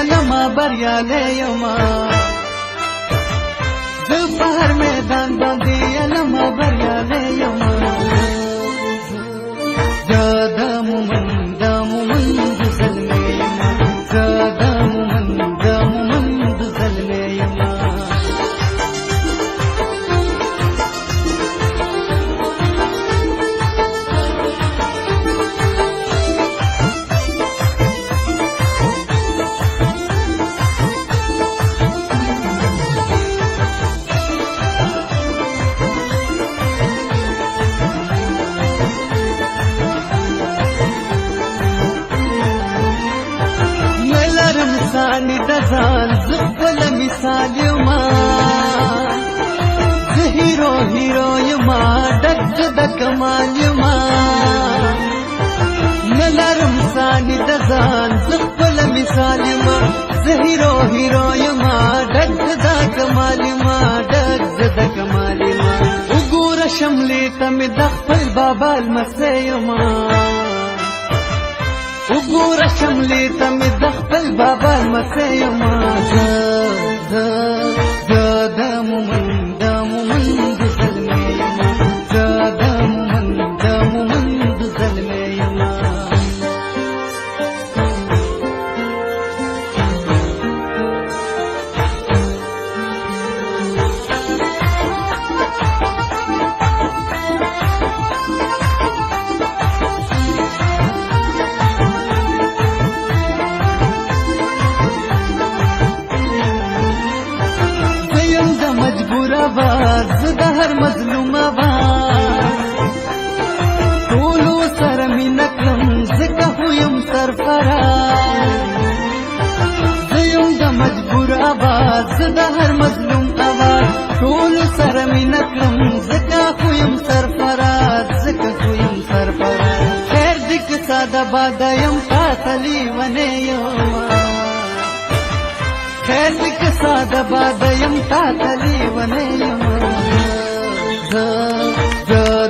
لما بریالی یما زه په هر میدان باندې لما بریالی یما زه د مومند د زلمی یما زه د مومند د زلمی یما ثاني دزان زخبل مثال يما زهيرو هيرو يما دج د کمال يما نلرم ثاني دزان زخبل مثال يما زهيرو هيرو يما دج د کمال يما دج د کمال يما وګور شملې تم د خپل بابا المسه يما وګور شملې ته مې د خپل بابا مسه یما زه د مومند د زلمی یما زه د مومند د زلمی یما زه د هر مظلوم آواز ټولو سره مینه کړم ځکه خو یم سرفراز زه یم د مجبور آواز زه د هر مظلوم آواز ټولو سره مینه کړم ځکه خو یم سرفراز ځکه خو یم سرفراز خیر دې که ساده باده یم تا ته لیونی یما خیر دې که ساده باده یم تا ته لیونی یما زه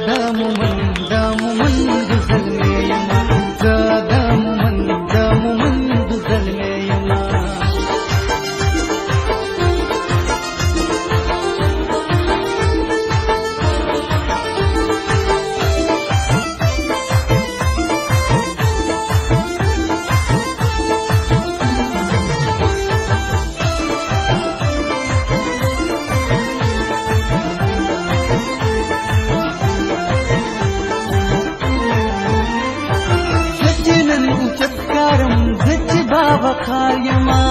د مومند د زلمی یما زه د مومند د زلمی یما وقار یما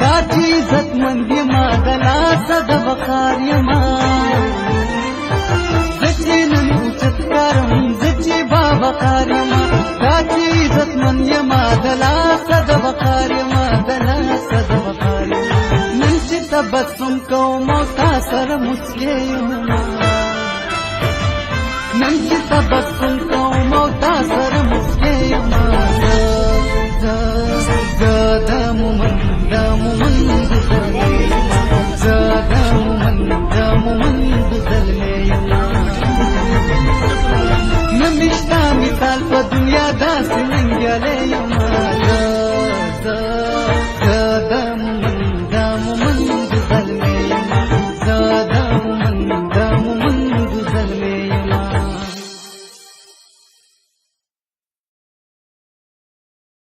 دا چې عزتمند یما د لاسه د وقار یما زه چې نن اوچت کارم زه چې باوقار یما دا چې عزتمند یما د لاسه د وقار یما د لاسه د وقار یما نن چې تبسم کوم او تا سره مسکې یما نن چې تبسم کوم او تا سره مسکې یما زه د مومند د زلمی یما زه د مومند د زلمی یما نه مې شته مثال په دنیا داسې ننګیالی یما